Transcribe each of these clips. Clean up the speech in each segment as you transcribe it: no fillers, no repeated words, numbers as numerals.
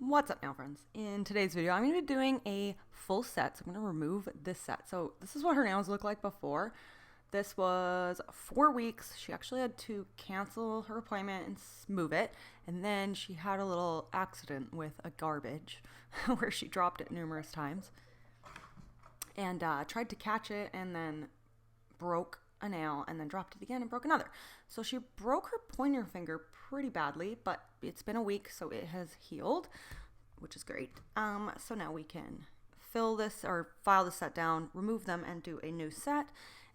What's up now, friends? In today's video, I'm going to be doing a full set, so I'm going to remove this set. So this is what her nails looked like before. This was 4 weeks. She actually had to cancel her appointment and move it, and then she had a little accident with a garbage where she dropped it numerous times and tried to catch it and then broke a nail and then dropped it again and broke another. So she broke her pointer finger pretty badly, but it's been a week, so it has healed, which is great. So now we can fill this or file the set down, remove them, and do a new set,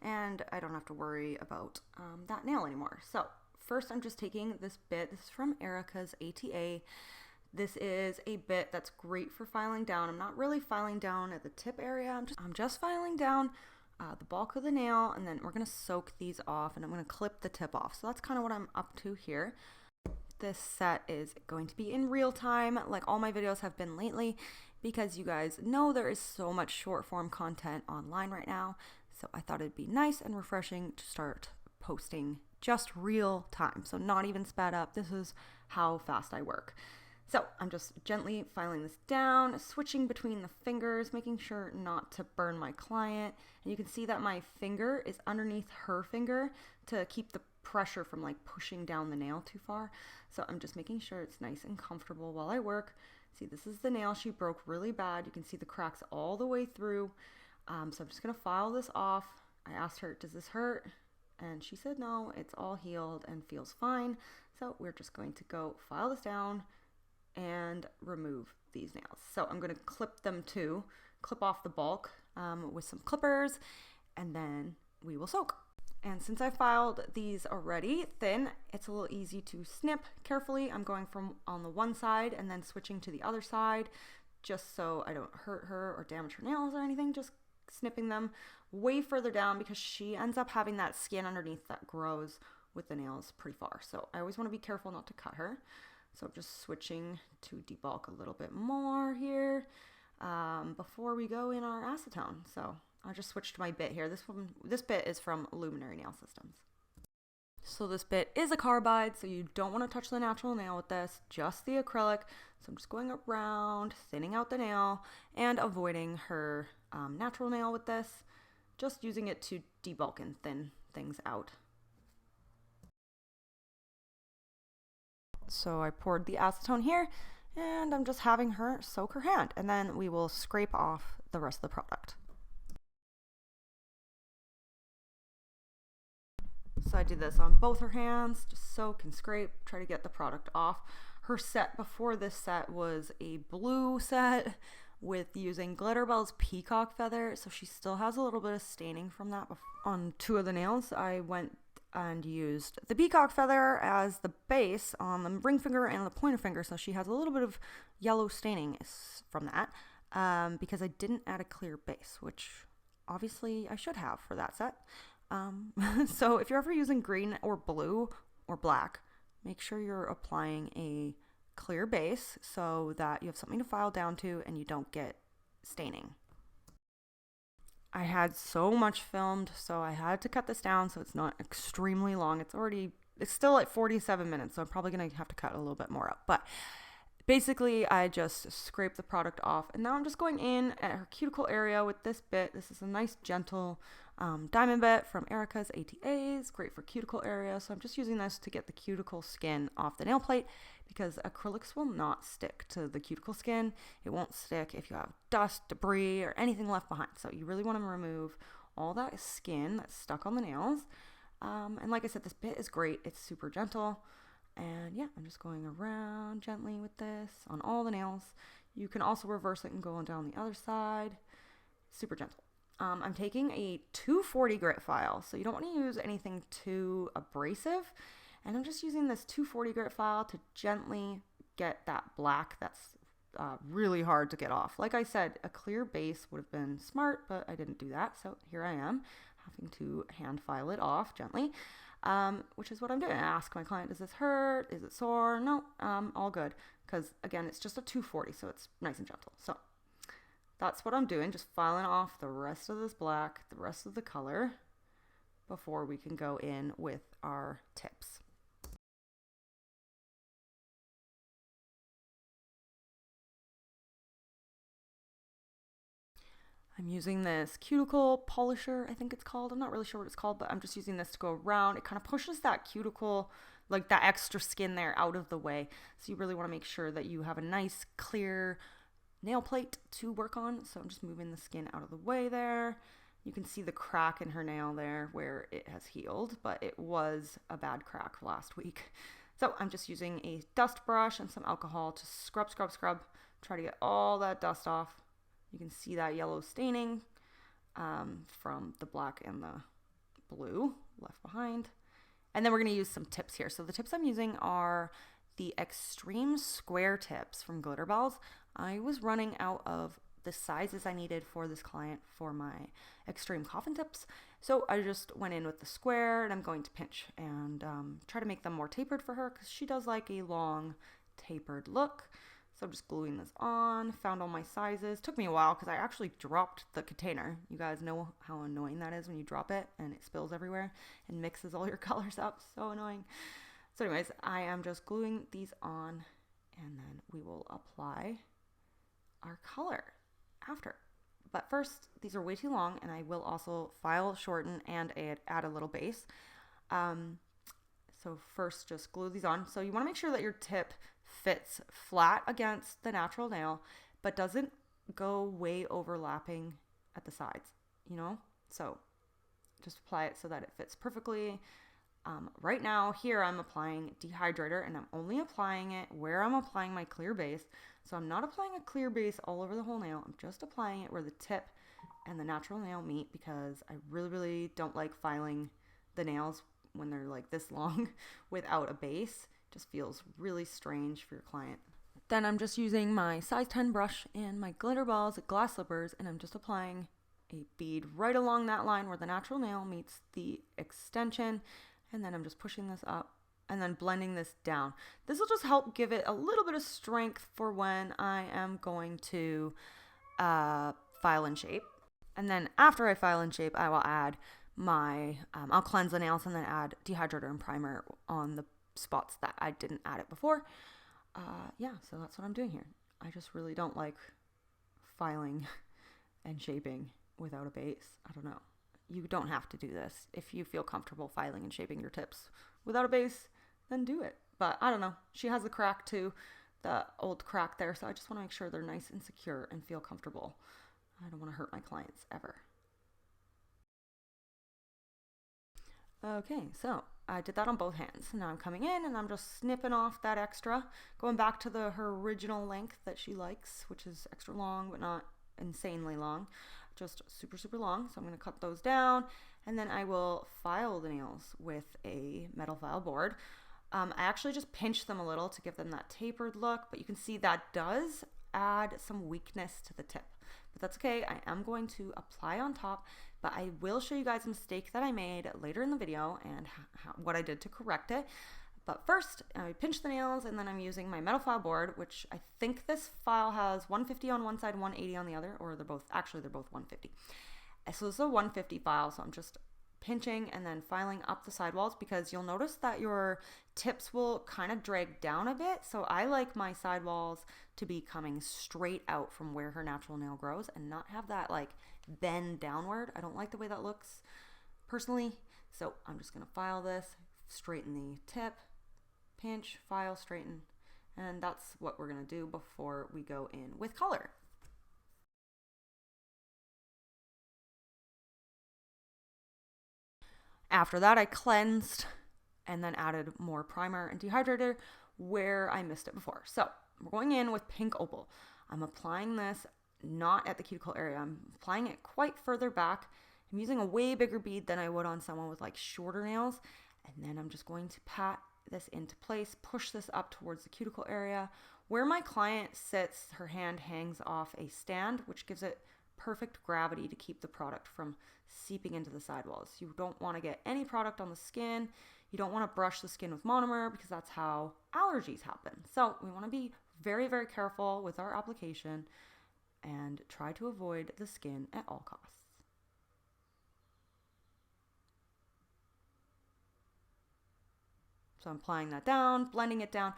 and I don't have to worry about that nail anymore. So first I'm just taking this bit. This is from Erica's ATA. This is a bit that's great for filing down. I'm not really filing down at the tip area. I'm just filing down the bulk of the nail, and then we're going to soak these off, and I'm going to clip the tip off. So that's kind of what I'm up to here. This set is going to be in real time, like all my videos have been lately, because you guys know there is so much short form content online right now. So I thought it'd be nice and refreshing to start posting just real time. So not even sped up. This is how fast I work. So I'm just gently filing this down, switching between the fingers, making sure not to burn my client. And you can see that my finger is underneath her finger to keep the pressure from like pushing down the nail too far. So I'm just making sure it's nice and comfortable while I work. See, this is the nail she broke really bad. You can see the cracks all the way through. So I'm just gonna file this off. I asked her, does this hurt? And she said no, it's all healed and feels fine. So we're just going to go file this down and remove these nails. So I'm going to clip them too, clip off the bulk with some clippers, and then we will soak. And since I filed these already thin, it's a little easy to snip carefully. I'm going from on the one side and then switching to the other side, just so I don't hurt her or damage her nails or anything, just snipping them way further down because she ends up having that skin underneath that grows with the nails pretty far. So I always want to be careful not to cut her. So I'm just switching to debulk a little bit more here before we go in our acetone. So I just switched my bit here. This bit is from Luminary Nail Systems. So this bit is a carbide, so you don't want to touch the natural nail with this, just the acrylic. So I'm just going around, thinning out the nail and avoiding her natural nail with this, just using it to debulk and thin things out. So I poured the acetone here, and I'm just having her soak her hand, and then we will scrape off the rest of the product. So I did this on both her hands, just soak and scrape, try to get the product off. Her set before this set was a blue set with using Glitterbels peacock feather, so she still has a little bit of staining from that. On 2 of the nails, I went and used the peacock feather as the base on the ring finger and the pointer finger, so she has a little bit of yellow staining from that because I didn't add a clear base, which obviously I should have for that set. So if you're ever using green or blue or black, make sure you're applying a clear base so that you have something to file down to and you don't get staining. I had so much filmed, so I had to cut this down so it's not extremely long. It's still at 47 minutes, so I'm probably going to have to cut a little bit more up. But basically, I just scraped the product off, and now I'm just going in at her cuticle area with this bit. This is a nice, gentle diamond bit from Erica's ATAs, great for cuticle area. So I'm just using this to get the cuticle skin off the nail plate because acrylics will not stick to the cuticle skin. It won't stick if you have dust, debris, or anything left behind. So you really want to remove all that skin that's stuck on the nails. And like I said, this bit is great. It's super gentle. And yeah, I'm just going around gently with this on all the nails. You can also reverse it and go on down the other side. Super gentle. I'm taking a 240 grit file, so you don't want to use anything too abrasive. And I'm just using this 240 grit file to gently get that black that's really hard to get off. Like I said, a clear base would have been smart, but I didn't do that. So here I am having to hand file it off gently. Which is what I'm doing. I ask my client, does this hurt? Is it sore? No, all good. Because again, it's just a 240, so it's nice and gentle. So that's what I'm doing, just filing off the rest of this black, the rest of the color, before we can go in with our tips. I'm using this cuticle polisher, I think it's called. I'm not really sure what it's called, but I'm just using this to go around. It kind of pushes that cuticle, like that extra skin there, out of the way. So you really want to make sure that you have a nice clear nail plate to work on. So I'm just moving the skin out of the way there. You can see the crack in her nail there where it has healed, but it was a bad crack last week. So I'm just using a dust brush and some alcohol to scrub, try to get all that dust off. You can see that yellow staining from the black and the blue left behind. And then we're going to use some tips here. So the tips I'm using are the extreme square tips from Glitterbels. I was running out of the sizes I needed for this client for my extreme coffin tips. So I just went in with the square, and I'm going to pinch and try to make them more tapered for her because she does like a long tapered look. So I'm just gluing this on, found all my sizes. Took me a while because I actually dropped the container. You guys know how annoying that is when you drop it and it spills everywhere and mixes all your colors up. So annoying. So anyways, I am just gluing these on, and then we will apply our color after. But first, these are way too long, and I will also file, shorten, and add a little base. So first, just glue these on. So you want to make sure that your tip fits flat against the natural nail, but doesn't go way overlapping at the sides, you know? So just apply it so that it fits perfectly. Right now, here I'm applying Dehydrator, and I'm only applying it where I'm applying my clear base. So I'm not applying a clear base all over the whole nail. I'm just applying it where the tip and the natural nail meet because I really don't like filing the nails when they're like this long without a base. It just feels really strange for your client. Then I'm just using my size 10 brush and my Glitterbels glass slippers, and I'm just applying a bead right along that line where the natural nail meets the extension. And then I'm just pushing this up and then blending this down. This will just help give it a little bit of strength for when I am going to file and shape. And then after I file and shape, I will add my, I'll cleanse the nails and then add Dehydrator and primer on the spots that I didn't add it before. Yeah, so that's what I'm doing here. I just really don't like filing and shaping without a base. I don't know. You don't have to do this. If you feel comfortable filing and shaping your tips without a base, then do it. But I don't know. She has the crack too, the old crack there. So I just want to make sure they're nice and secure and feel comfortable. I don't want to hurt my clients ever. Okay, so I did that on both hands. Now I'm coming in and I'm just snipping off that extra, going back to her original length that she likes, which is extra long, but not insanely long. Just super long. So I'm going to cut those down, and then I will file the nails with a metal file board. I actually just pinch them a little to give them that tapered look, but you can see that does add some weakness to the tip, but that's okay. I am going to apply on top, but I will show you guys a mistake that I made later in the video and what I did to correct it. But first, I pinch the nails, and then I'm using my metal file board, which I think this file has 150 on one side, 180 on the other, or they're both 150. So this is a 150 file, so I'm just pinching and then filing up the sidewalls because you'll notice that your tips will kind of drag down a bit. So I like my sidewalls to be coming straight out from where her natural nail grows and not have that like bend downward. I don't like the way that looks personally. So I'm just going to file this, straighten the tip, pinch, file, straighten, and that's what we're going to do before we go in with color. After that, I cleansed and then added more primer and Dehydrator where I missed it before. So we're going in with pink opal. I'm applying this not at the cuticle area. I'm applying it quite further back. I'm using a way bigger bead than I would on someone with like shorter nails. And then I'm just going to pat this into place, push this up towards the cuticle area. Where my client sits, her hand hangs off a stand, which gives it perfect gravity to keep the product from seeping into the sidewalls. You don't want to get any product on the skin. You don't want to brush the skin with monomer because that's how allergies happen. So we want to be very, very careful with our application and try to avoid the skin at all costs. So I'm applying that down, blending it down.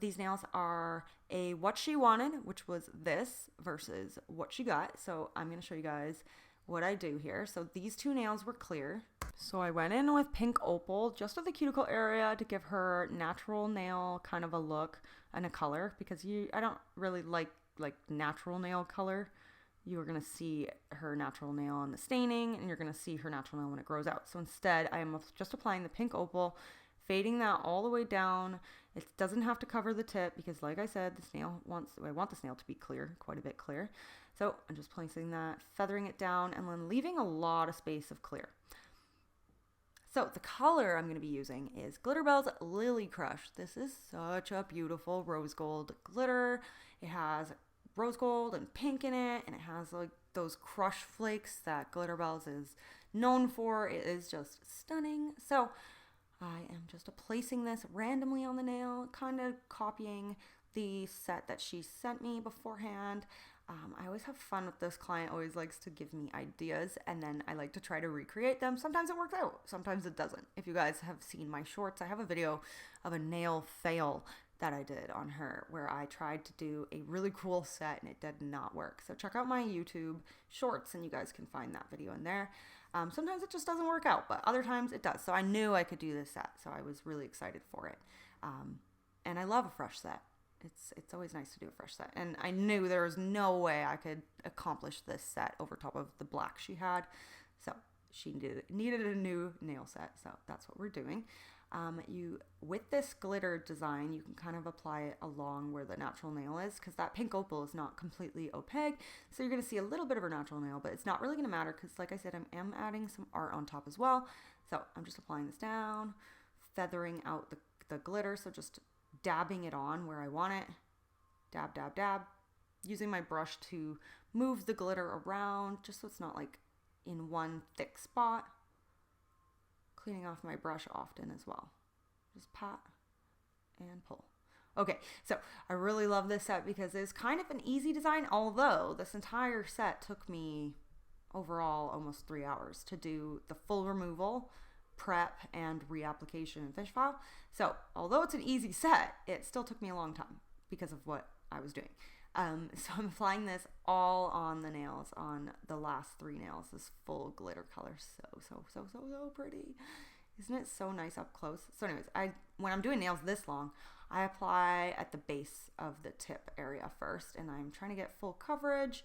These nails are a what she wanted, which was this, versus what she got. So I'm going to show you guys what I do here. So these two nails were clear. So I went in with pink opal just at the cuticle area to give her natural nail kind of a look and a color, because I don't really like natural nail color. You're going to see her natural nail in the staining, and you're going to see her natural nail when it grows out. So instead, I am just applying the pink opal, fading that all the way down. It doesn't have to cover the tip because, like I said, I want this nail to be clear, quite a bit clear. So I'm just placing that, feathering it down, and then leaving a lot of space of clear. So the color I'm going to be using is Glitterbels Lily Crush. This is such a beautiful rose gold glitter. It has rose gold and pink in it, and it has like those crush flakes that Glitterbels is known for. It is just stunning. So I am just placing this randomly on the nail, kind of copying the set that she sent me beforehand. I always have fun with this client, always likes to give me ideas, and then I like to try to recreate them. Sometimes it works out, sometimes it doesn't. If you guys have seen my shorts, I have a video of a nail fail that I did on her where I tried to do a really cool set and it did not work. So check out my YouTube shorts and you guys can find that video in there. Sometimes it just doesn't work out, but other times it does. So I knew I could do this set, so I was really excited for it. And I love a fresh set. It's always nice to do a fresh set. And I knew there was no way I could accomplish this set over top of the black she had. So she needed a new nail set. So that's what we're doing. With this glitter design, you can kind of apply it along where the natural nail is, because that pink opal is not completely opaque. So you're going to see a little bit of her natural nail, but it's not really going to matter because, like I said, I am adding some art on top as well. So I'm just applying this down, feathering out the glitter. So just dabbing it on where I want it. Dab, dab, dab. Using my brush to move the glitter around just so it's not like in one thick spot. Cleaning off my brush often as well. Just pat and pull. Okay, so I really love this set because it's kind of an easy design, although this entire set took me overall almost 3 hours to do the full removal, prep, and reapplication and finish file. So although it's an easy set, it still took me a long time because of what I was doing. So I'm applying this all on the nails, on the last 3 nails, this full glitter color. So pretty. Isn't it so nice up close? So anyways, when I'm doing nails this long, I apply at the base of the tip area first, and I'm trying to get full coverage,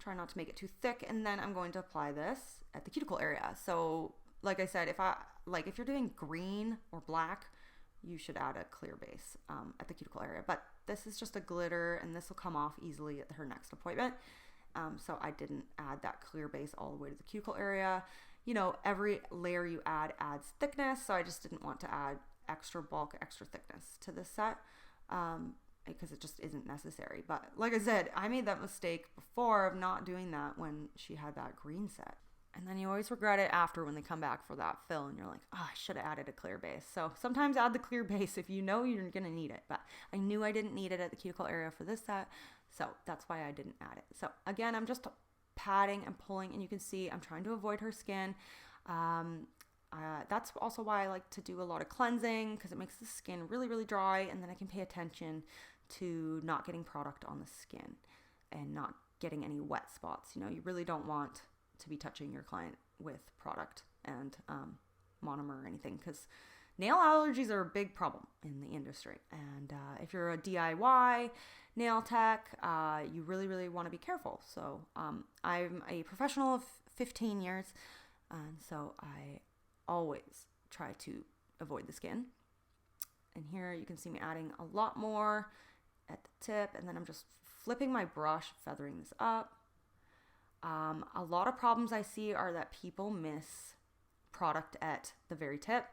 try not to make it too thick, and then I'm going to apply this at the cuticle area. So like I said, if you're doing green or black, you should add a clear base at the cuticle area. But this is just a glitter, and this will come off easily at her next appointment. So I didn't add that clear base all the way to the cuticle area. You know, every layer you add adds thickness, so I just didn't want to add extra bulk, extra thickness to this set because it just isn't necessary. But like I said, I made that mistake before of not doing that when she had that green set. And then you always regret it after when they come back for that fill and you're like, oh, I should have added a clear base. So sometimes add the clear base if you know you're going to need it. But I knew I didn't need it at the cuticle area for this set, so that's why I didn't add it. So again, I'm just patting and pulling, and you can see I'm trying to avoid her skin. That's also why I like to do a lot of cleansing, because it makes the skin really, really dry, and then I can pay attention to not getting product on the skin and not getting any wet spots. You know, you really don't want to be touching your client with product and monomer or anything, because nail allergies are a big problem in the industry. And if you're a DIY nail tech, you really, really want to be careful. So I'm a professional of 15 years, and so I always try to avoid the skin. And here you can see me adding a lot more at the tip, and then I'm just flipping my brush, feathering this up. A lot of problems I see are that people miss product at the very tip,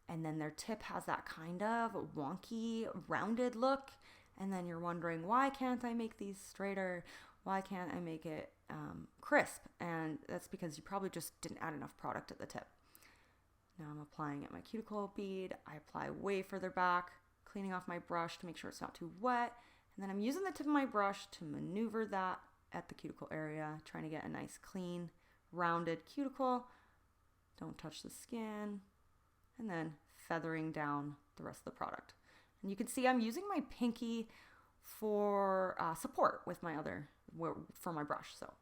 and then their tip has that kind of wonky, rounded look, and then you're wondering, why can't I make these straighter? Why can't I make it crisp? And that's because you probably just didn't add enough product at the tip. Now I'm applying at my cuticle bead. I apply way further back, cleaning off my brush to make sure it's not too wet, and then I'm using the tip of my brush to maneuver that at the cuticle area, trying to get a nice, clean, rounded cuticle. Don't touch the skin. And then feathering down the rest of the product. And you can see I'm using my pinky for support with my for my brush. So,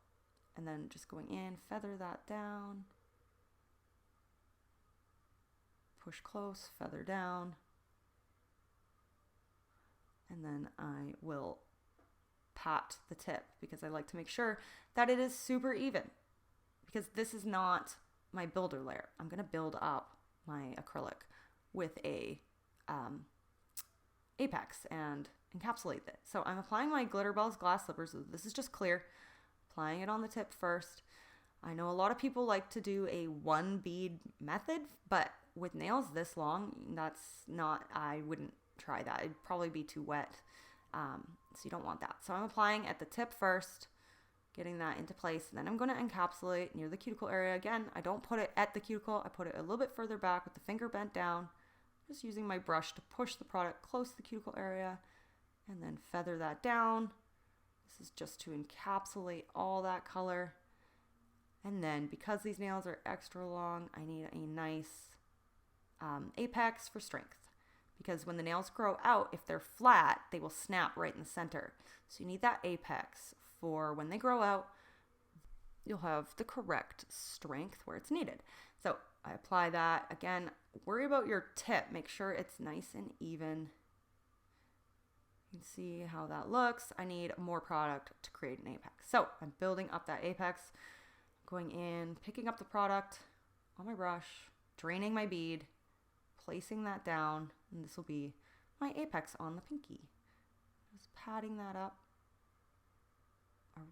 and then just going in, feather that down, push close, feather down, and then I will pat the tip because I like to make sure that it is super even, because this is not my builder layer. I'm going to build up my acrylic with a apex and encapsulate it. So I'm applying my Glitterbels glass slippers. This is just clear. Applying it on the tip first. I know a lot of people like to do a one bead method, but with nails this long, I wouldn't try that. It'd probably be too wet. So you don't want that. So I'm applying at the tip first, getting that into place, and then I'm going to encapsulate near the cuticle area. Again, I don't put it at the cuticle. I put it a little bit further back with the finger bent down, just using my brush to push the product close to the cuticle area, and then feather that down. This is just to encapsulate all that color. And then because these nails are extra long, I need a nice apex for strength. Because when the nails grow out, if they're flat, they will snap right in the center. So you need that apex for when they grow out, you'll have the correct strength where it's needed. So I apply that. Again, worry about your tip. Make sure it's nice and even. You can see how that looks. I need more product to create an apex. So I'm building up that apex, going in, picking up the product on my brush, draining my bead, placing that down, and this will be my apex on the pinky. Just patting that up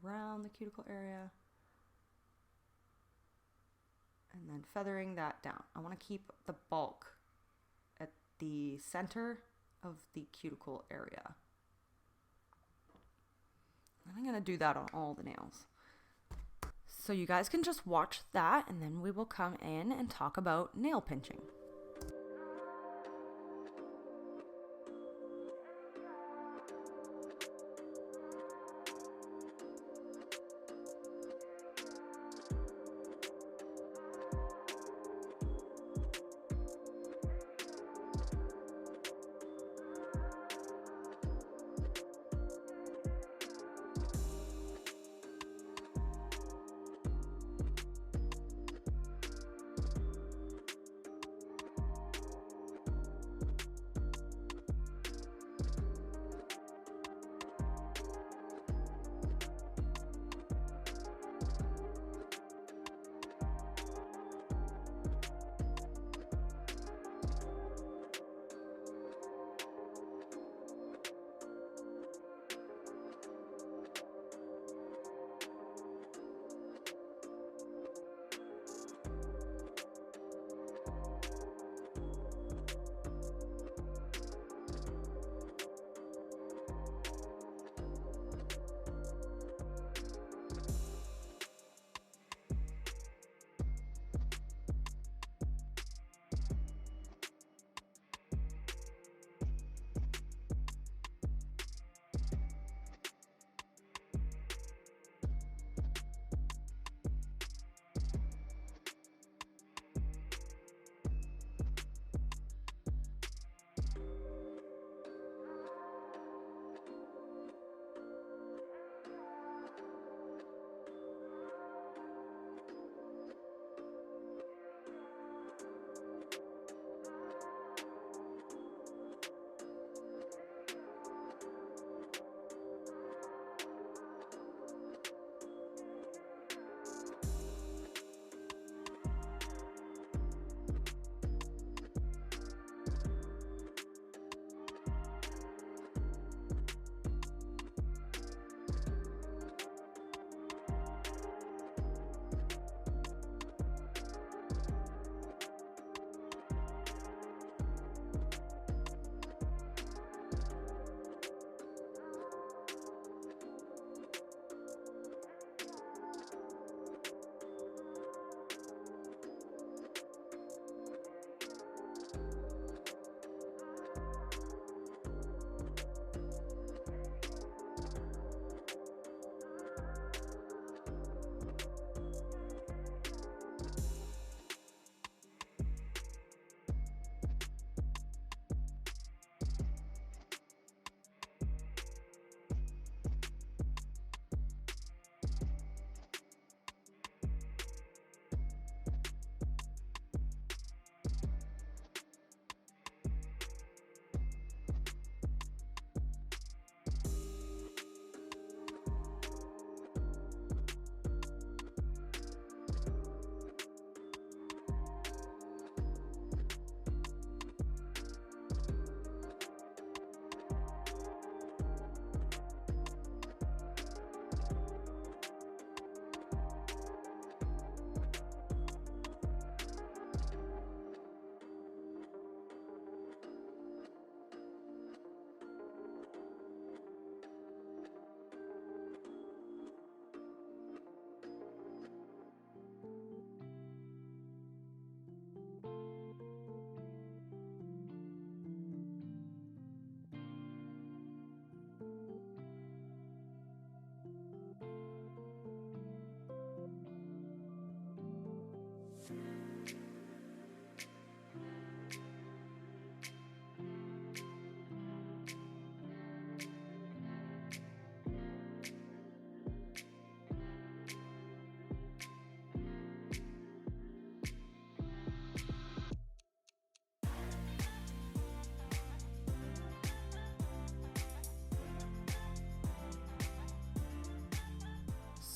around the cuticle area and then feathering that down. I want to keep the bulk at the center of the cuticle area. And I'm going to do that on all the nails. So you guys can just watch that, and then we will come in and talk about nail pinching.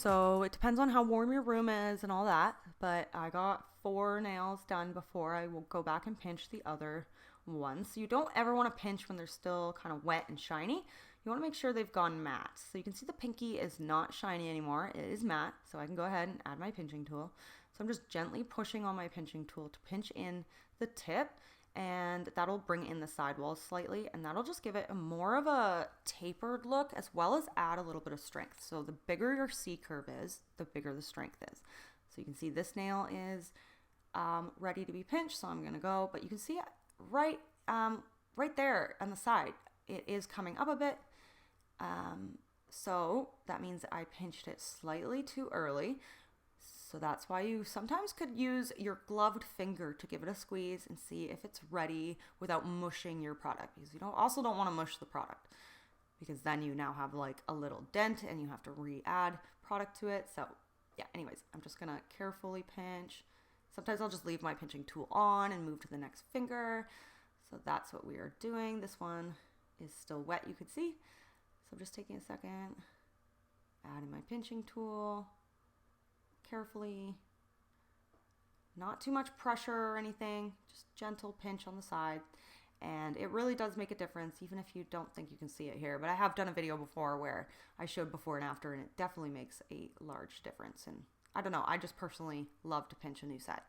So it depends on how warm your room is and all that, but I got 4 nails done before I will go back and pinch the other ones. So you don't ever want to pinch when they're still kind of wet and shiny. You want to make sure they've gone matte. So you can see the pinky is not shiny anymore. It is matte, so I can go ahead and add my pinching tool. So I'm just gently pushing on my pinching tool to pinch in the tip, and that'll bring in the sidewalls slightly, and that'll just give it a more of a tapered look, as well as add a little bit of strength. So the bigger your C curve is, the bigger the strength is. So you can see this nail is ready to be pinched, so I'm going to go, but you can see right there on the side, it is coming up a bit. So that means I pinched it slightly too early. So that's why you sometimes could use your gloved finger to give it a squeeze and see if it's ready without mushing your product, because you also don't want to mush the product, because then you now have like a little dent and you have to re-add product to it. So yeah, anyways, I'm just gonna carefully pinch. Sometimes I'll just leave my pinching tool on and move to the next finger. So that's what we are doing. This one is still wet, you could see. So I'm just taking a second, adding my pinching tool carefully. Not too much pressure or anything, just gentle pinch on the side. And it really does make a difference, even if you don't think you can see it here. But I have done a video before where I showed before and after, and it definitely makes a large difference. And I don't know, I just personally love to pinch a new set.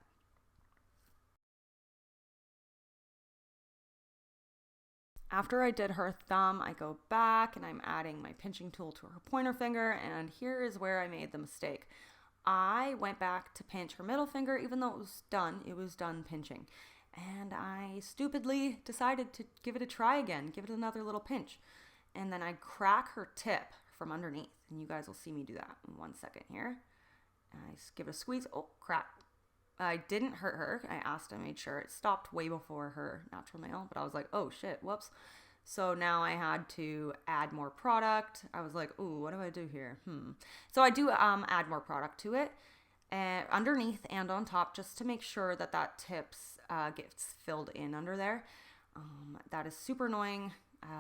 After I did her thumb, I go back and I'm adding my pinching tool to her pointer finger, and here is where I made the mistake. I went back to pinch her middle finger, even though it was done pinching. And I stupidly decided to give it a try again, give it another little pinch. And then I crack her tip from underneath, and you guys will see me do that in 1 second here. I give it a squeeze, oh, crack. I didn't hurt her. I made sure it stopped way before her natural nail, but I was like, oh shit, whoops. So now I had to add more product. I was like, ooh, what do I do here? So I do add more product to it, underneath and on top, just to make sure that that tips gets filled in under there. That is super annoying.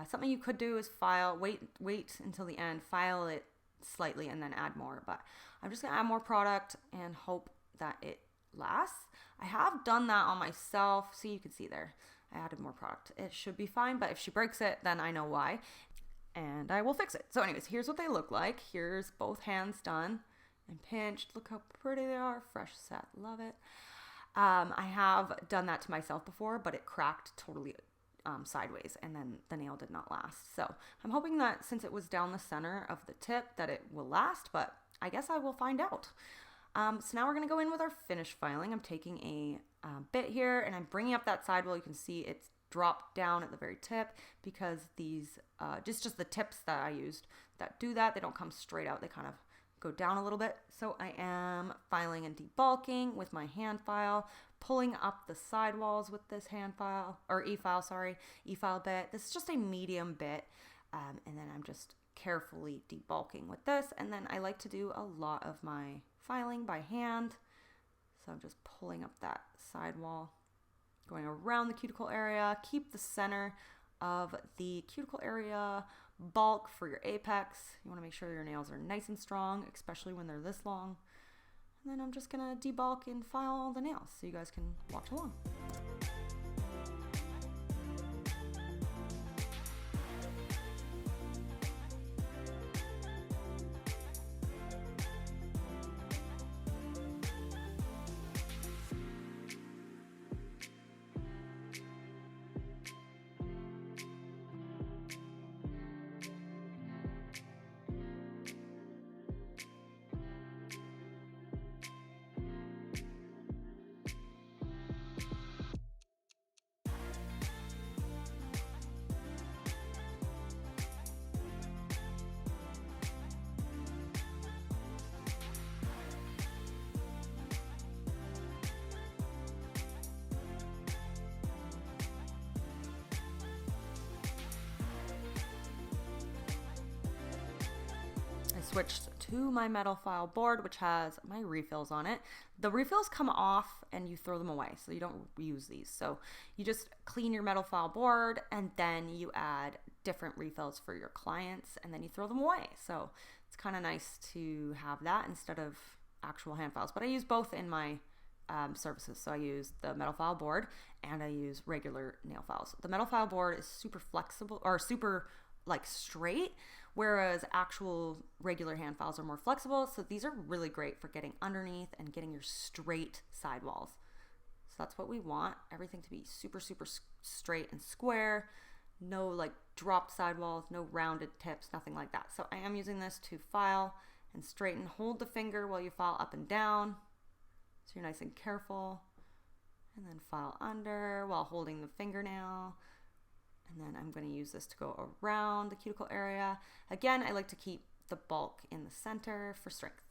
Something you could do is wait until the end, file it slightly, and then add more. But I'm just gonna add more product and hope that it lasts. I have done that on myself. See, you can see there, I added more product. It should be fine, but if she breaks it, then I know why, and I will fix it. So anyways, here's what they look like. Here's both hands done and pinched. Look how pretty they are. Fresh set, love it. I have done that to myself before, but it cracked totally sideways, and then the nail did not last. So I'm hoping that since it was down the center of the tip that it will last, but I guess I will find out. So now we're going to go in with our finish filing. I'm taking a bit here and I'm bringing up that sidewall. You can see it's dropped down at the very tip, because these, just the tips that I used that do that, they don't come straight out. They kind of go down a little bit. So I am filing and debulking with my hand file, pulling up the sidewalls with this hand file, or e-file bit. This is just a medium bit. And then I'm just carefully debulking with this. And then I like to do a lot of my filing by hand. So I'm just pulling up that sidewall, going around the cuticle area. Keep the center of the cuticle area bulk for your apex. You want to make sure your nails are nice and strong, especially when they're this long. And then I'm just gonna debulk and file all the nails so you guys can watch along. Switched to my metal file board, which has my refills on it. The refills come off and you throw them away, so you don't use these. So you just clean your metal file board, and then you add different refills for your clients, and then you throw them away. So it's it's kind of nice to have that instead of actual hand files. But I use both in my services. So I use the metal file board and I use regular nail files. The metal file board is super flexible or super like straight, whereas actual regular hand files are more flexible. So these are really great for getting underneath and getting your straight sidewalls. So that's what we want, everything to be super, super straight and square. No like dropped sidewalls, no rounded tips, nothing like that. So I am using this to file and straighten. Hold the finger while you file up and down, so you're nice and careful. And then file under while holding the fingernail. And then I'm going to use this to go around the cuticle area. Again, I like to keep the bulk in the center for strength.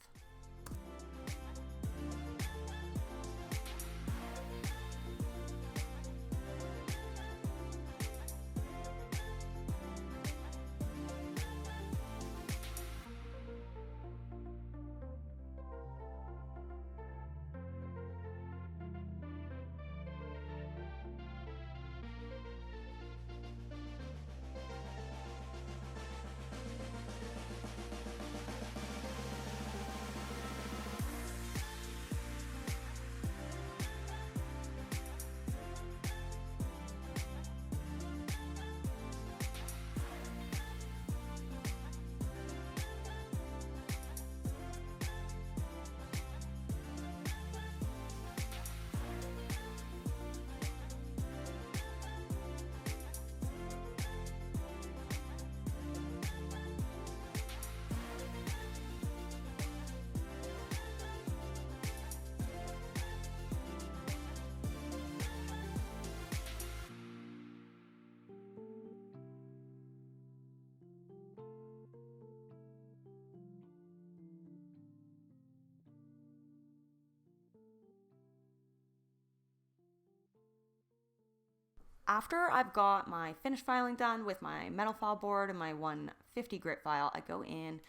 After I've got my finish filing done with my metal file board and my 150 grit file, I go in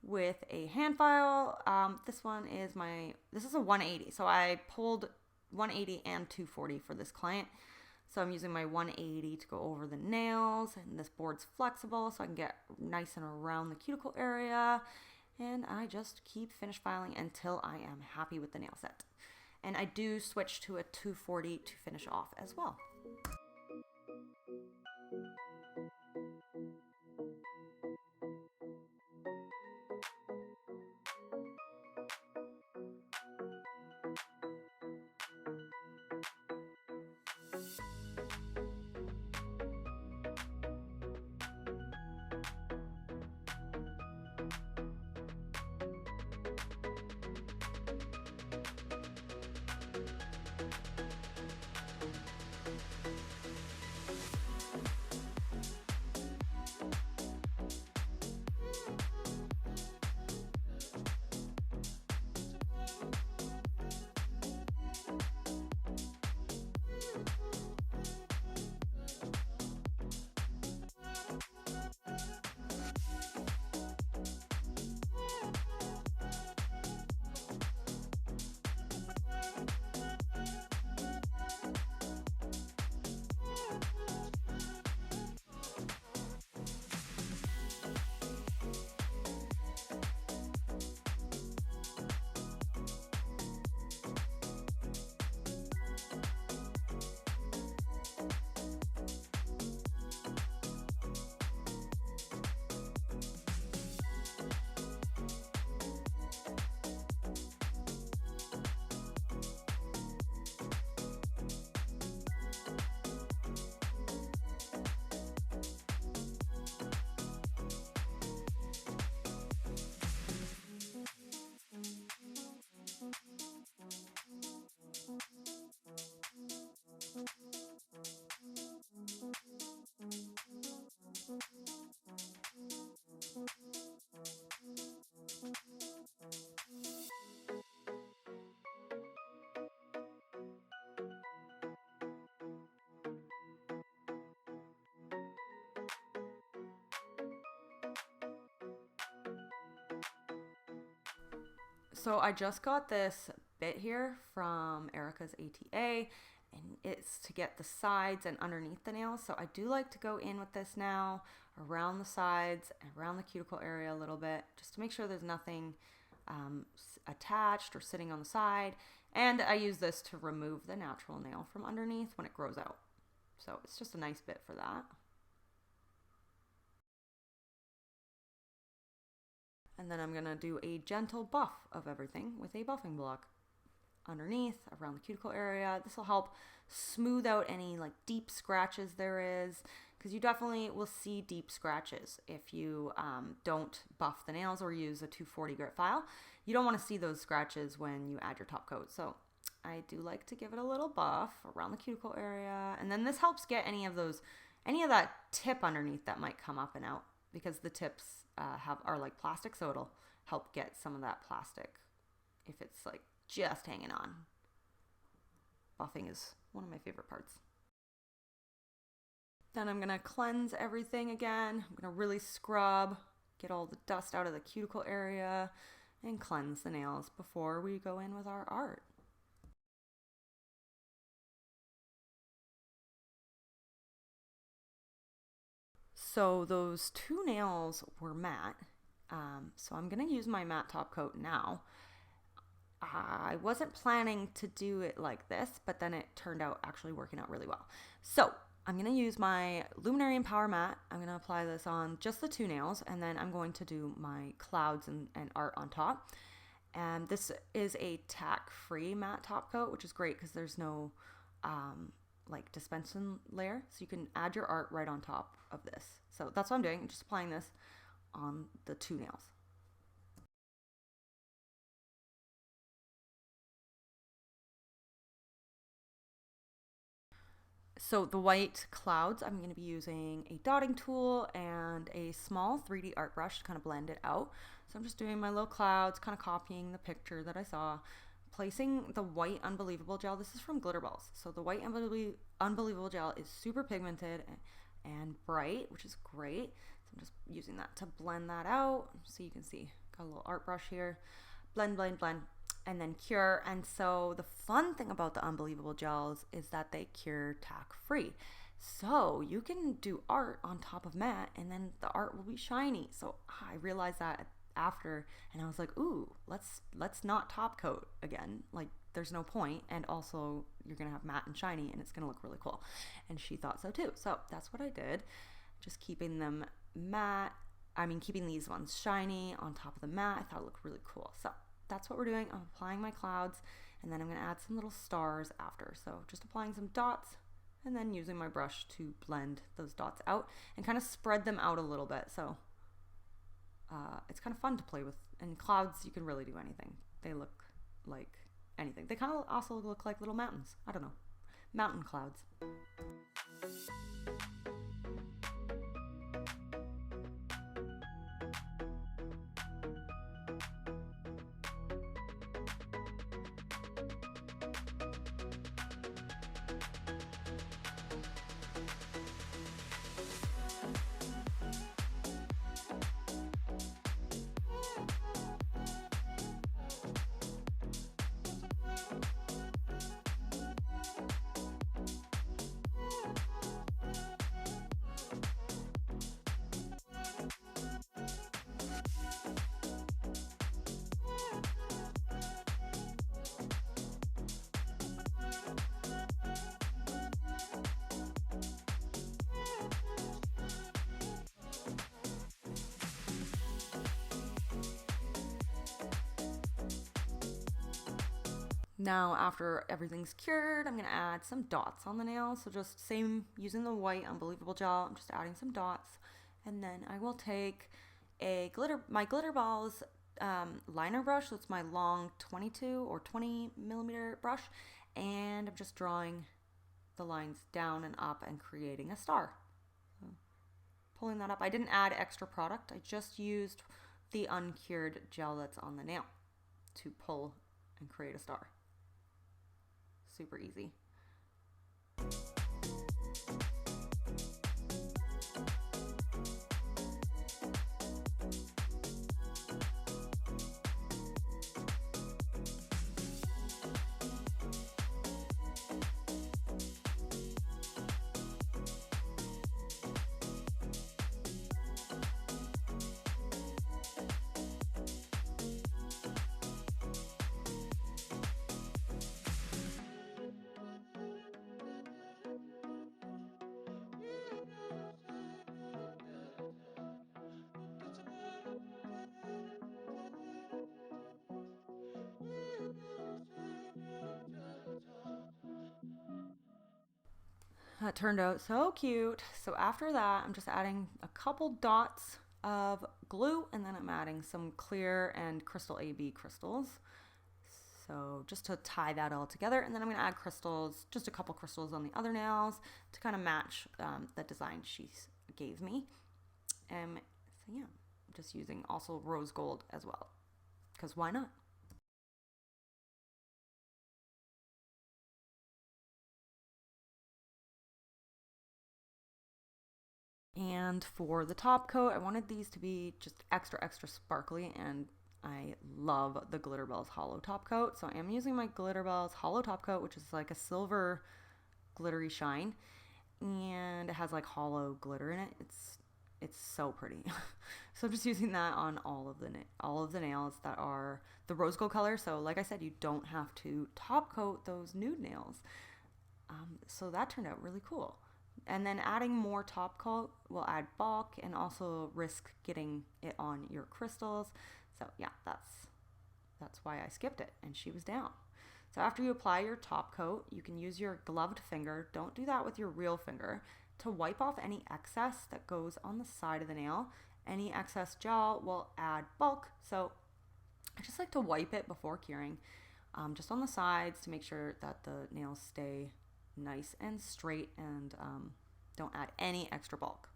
with a hand file. This is a 180. So I pulled 180 and 240 for this client. So I'm using my 180 to go over the nails, and this board's flexible so I can get nice and around the cuticle area. And I just keep finish filing until I am happy with the nail set. And I do switch to a 240 to finish off as well. So I just got this bit here from Erica's ATA, and it's to get the sides and underneath the nails. So I do like to go in with this now around the sides and around the cuticle area a little bit, just to make sure there's nothing attached or sitting on the side. And I use this to remove the natural nail from underneath when it grows out. So it's just a nice bit for that. And then I'm gonna do a gentle buff of everything with a buffing block underneath, around the cuticle area. This will help smooth out any like deep scratches there is, because you definitely will see deep scratches if you don't buff the nails or use a 240 grit file. You don't want to see those scratches when you add your top coat. So I do like to give it a little buff around the cuticle area, and then this helps get any of that tip underneath that might come up and out, because the tips are like plastic, so it'll help get some of that plastic if it's like just hanging on. Buffing is one of my favorite parts. Then I'm gonna cleanse everything again. I'm gonna really scrub, get all the dust out of the cuticle area, and cleanse the nails before we go in with our art. So those two nails were matte, so I'm gonna use my matte top coat now. I wasn't planning to do it like this, but then it turned out actually working out really well. So I'm gonna use my Luminary and Power Matte. I'm gonna apply this on just the two nails, and then I'm going to do my clouds and art on top. And this is a tack-free matte top coat, which is great because there's no like dispensing layer, so you can add your art right on top of this. So that's what I'm doing. I'm just applying this on the two nails. So the white clouds, I'm going to be using a dotting tool and a small 3D art brush to kind of blend it out. So I'm just doing my little clouds, kind of copying the picture that I saw, placing the white unbelievabel gel. This is from Glitterbels. So the white unbelievabel gel is super pigmented and bright, which is great. So I'm just using that to blend that out. So you can see, got a little art brush here. Blend, blend, blend, and then cure. And so the fun thing about the unbelievabel gels is that they cure tack free. So you can do art on top of matte and then the art will be shiny. So I realized that after, and I was like, ooh, let's not top coat again. Like there's no point. And also you're gonna have matte and shiny and it's gonna look really cool. And she thought so too. So that's what I did. Just keeping them matte. Keeping these ones shiny on top of the matte. I thought it looked really cool. So that's what we're doing. I'm applying my clouds and then I'm gonna add some little stars after. So just applying some dots and then using my brush to blend those dots out and kind of spread them out a little bit. So it's kind of fun to play with. And clouds, you can really do anything. They look like anything. They kind of also look like little mountains. I don't know. Mountain clouds. Now after everything's cured, I'm gonna add some dots on the nail. So just same, using the white unbelievabel gel, I'm just adding some dots. And then I will take my Glitterbels liner brush. So it's my long 22 or 20 millimeter brush. And I'm just drawing the lines down and up and creating a star. So pulling that up. I didn't add extra product. I just used the uncured gel that's on the nail to pull and create a star. Super easy. That turned out so cute. So after that, I'm just adding a couple dots of glue, and then I'm adding some clear and crystal AB crystals. So just to tie that all together, and then I'm going to add crystals, just a couple crystals on the other nails to kind of match the design she gave me. So yeah, I'm just using also rose gold as well, because why not? And for the top coat, I wanted these to be just extra sparkly, and I love the Glitterbels Holo top coat. So I am using my Glitterbels Holo top coat, which is like a silver glittery shine, and it has like hollow glitter in it. It's so pretty. So I'm just using that on all of the nails that are the rose gold color. So like I said, you don't have to top coat those nude nails. So that turned out really cool. And then adding more top coat will add bulk and also risk getting it on your crystals. So yeah, that's why I skipped it, and she was down. So after you apply your top coat, you can use your gloved finger. Don't do that with your real finger, to wipe off any excess that goes on the side of the nail. Any excess gel will add bulk. So I just like to wipe it before curing, just on the sides to make sure that the nails stay nice and straight, and don't add any extra bulk.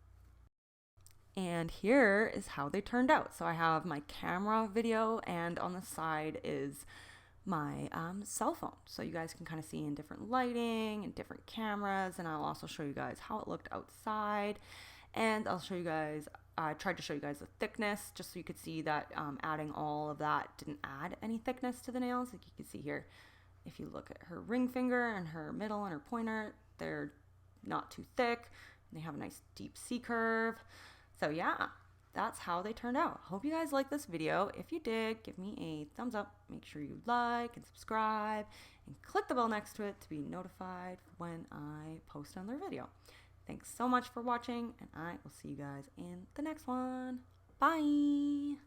And here is how they turned out. So I have my camera video, and on the side is my cell phone. So you guys can kind of see in different lighting and different cameras, and I'll also show you guys how it looked outside. And I'll show you guys, I tried to show you guys the thickness just so you could see that adding all of that didn't add any thickness to the nails. Like you can see here, if you look at her ring finger and her middle and her pointer, they're not too thick. They have a nice deep C curve. So yeah, that's how they turned out. Hope you guys like this video. If you did, give me a thumbs up. Make sure you like and subscribe and click the bell next to it to be notified when I post another video. Thanks so much for watching, and I will see you guys in the next one. Bye!